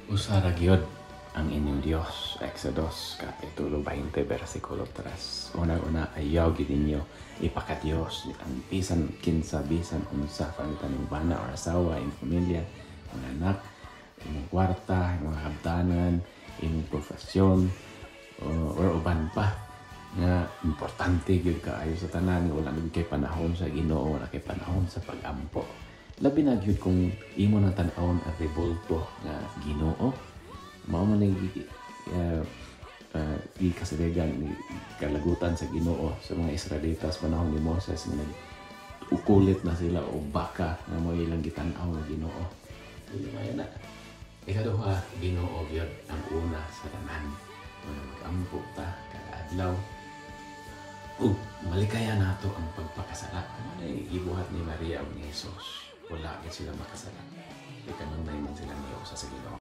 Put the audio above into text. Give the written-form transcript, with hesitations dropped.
Usara gyud ang inyong Dios. Exodus Kapitulo 20 versikulo 3. Una-una ayaw gid ninyo ipaka-Dios ang bisan kinsa bisan unsa pangitan ng bana or asawa, imong pamilya, mga anak, imong kwarta, imong habtanan, imong profesyon, or uban pa nga importante gyud kaayo sa tanan. Wala na kay panahon sa Ginoo, wala kay panahon sa pag-ampo. Labi na gyud kung imo nang tan-awon ang rebulto nga Ginoo, mao man di kasaligan ni kalagutan sa Ginoo sa mga Israelitas panahon ni Moses nga ukulit na sila o baka nga mo ilang gitan-aw nga Ginoo. Dili mayo na. Ikaduha, Ginoo gyud ang una sa tanan. Mag-ampo ta kada adlaw. Ug malikaya nato ang pagpakasala. Ano ibuhat ni Maria ug ni Jesus. Wala gid sila makasala. Ikanunay man sila niyo sa Ginoo.